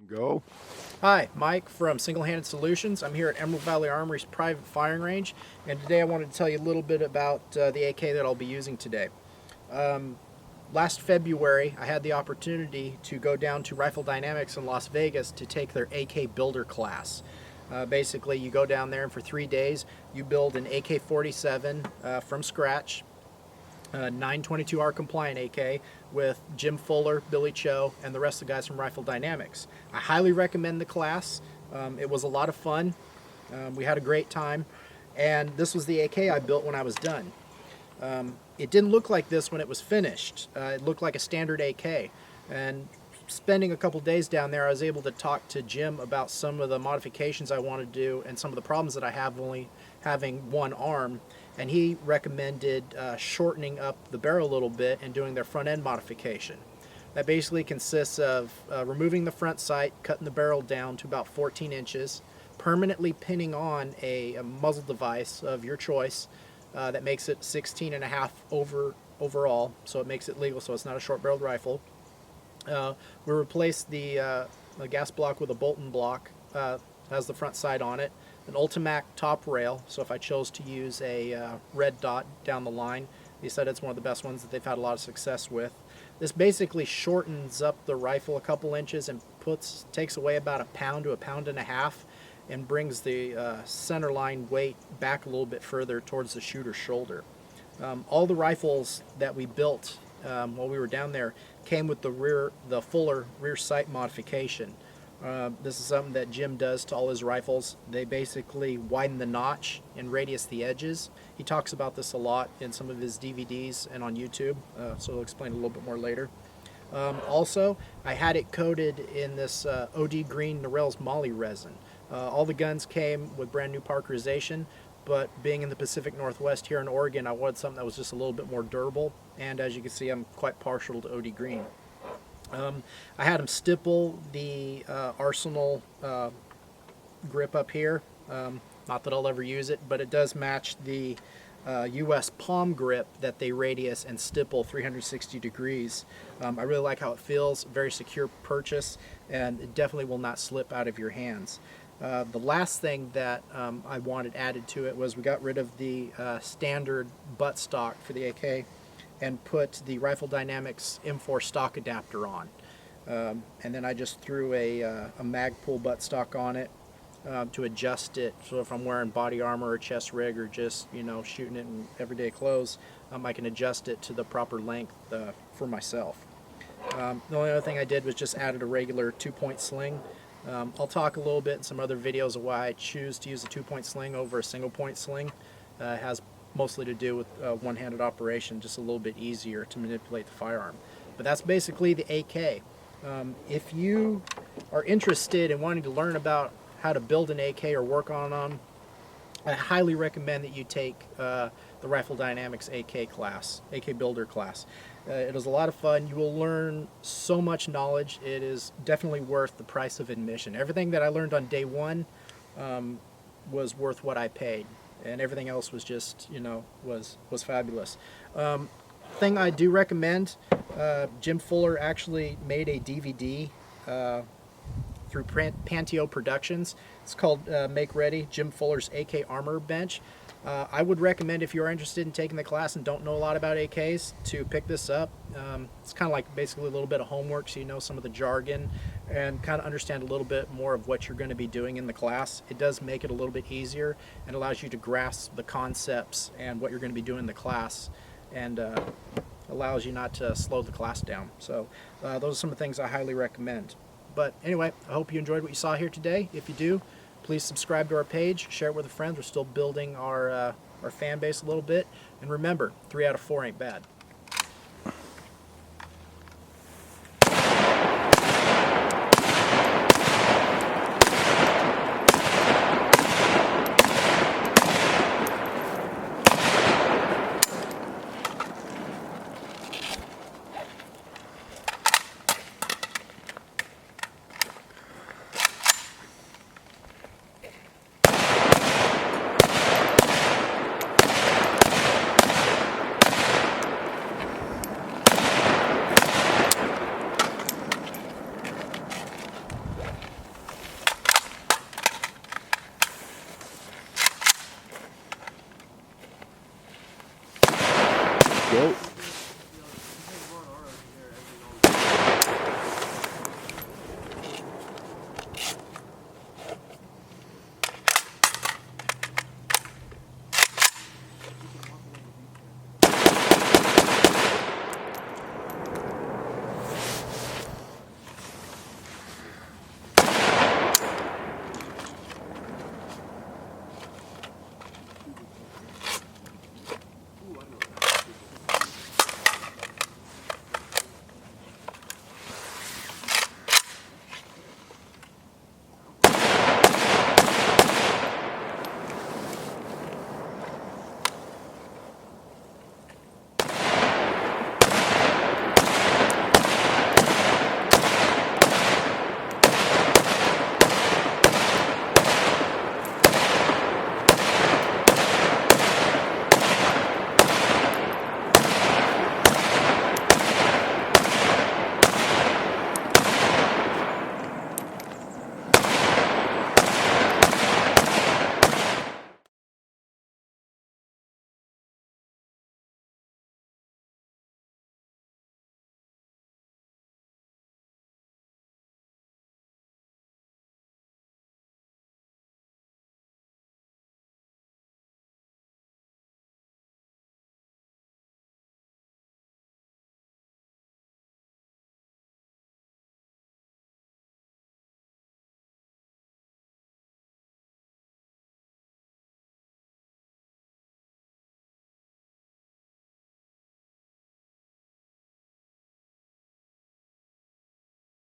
Go. Hi, Mike from Single Handed Solutions. I'm here at Emerald Valley Armory's private firing range, and today I wanted to tell you a little bit about the AK that I'll be using today. Last February, I had the opportunity to go down to Rifle Dynamics in Las Vegas to take their AK Builder class. Basically, you go down there and for 3 days, you build an AK-47 from scratch, 922R compliant AK with Jim Fuller, Billy Cho, and the rest of the guys from Rifle Dynamics. I highly recommend the class. It was a lot of fun. We had a great time, and this was the AK I built when I was done. It didn't look like this when it was finished. It looked like a standard AK, and spending a couple days down there, I was able to talk to Jim about some of the modifications I want to do and some of the problems that I have only having one arm, and he recommended shortening up the barrel a little bit and doing their front end modification. That basically consists of removing the front sight, cutting the barrel down to about 14 inches, permanently pinning on a muzzle device of your choice that makes it 16 and a half overall, so it makes it legal, so it's not a short-barreled rifle. We replaced the gas block with a Bolton block, has the front sight on it, an Ultimac top rail, so if I chose to use a red dot down the line, he said it's one of the best ones that they've had a lot of success with. This basically shortens up the rifle a couple inches and takes away about a pound to a pound and a half and brings the center line weight back a little bit further towards the shooter's shoulder. All the rifles that we built while we were down there came with the Fuller rear sight modification. This is something that Jim does to all his rifles. They basically widen the notch and radius the edges. He talks about this a lot in some of his DVDs and on YouTube, so I'll explain a little bit more later. Also, I had it coated in this OD Green Norell's Moly resin. All the guns came with brand new Parkerization, but being in the Pacific Northwest here in Oregon, I wanted something that was just a little bit more durable, and as you can see, I'm quite partial to OD Green. I had him stipple the Arsenal grip up here. Not that I'll ever use it, but it does match the US palm grip that they radius and stipple 360 degrees. I really like how it feels, very secure purchase, and it definitely will not slip out of your hands. The last thing that I wanted added to it was we got rid of the standard buttstock for the AK and put the Rifle Dynamics M4 stock adapter on. And then I just threw a Magpul buttstock on it to adjust it, so if I'm wearing body armor or chest rig or just shooting it in everyday clothes, I can adjust it to the proper length for myself. The only other thing I did was just added a regular 2-point sling. I'll talk a little bit in some other videos of why I choose to use a 2-point sling over a single-point sling. It has mostly to do with one-handed operation, just a little bit easier to manipulate the firearm. But that's basically the AK. If you are interested in wanting to learn about how to build an AK or work on them, I highly recommend that you take the Rifle Dynamics AK class, AK Builder class. It is a lot of fun. You will learn so much knowledge. It is definitely worth the price of admission. Everything that I learned on day one was worth what I paid, and everything else was just, was fabulous. Thing I do recommend, Jim Fuller actually made a DVD through Panteo Productions. It's called Make Ready, Jim Fuller's AK Armor Bench. I would recommend, if you're interested in taking the class and don't know a lot about AKs, to pick this up. It's kind of like basically a little bit of homework, so you know some of the jargon and kind of understand a little bit more of what you're going to be doing in the class. It does make it a little bit easier and allows you to grasp the concepts and what you're going to be doing in the class, and allows you not to slow the class down. So those are some of the things I highly recommend. But anyway, I hope you enjoyed what you saw here today. If you do, please subscribe to our page, share it with a friend. We're still building our fan base a little bit. And remember, 3 out of 4 ain't bad.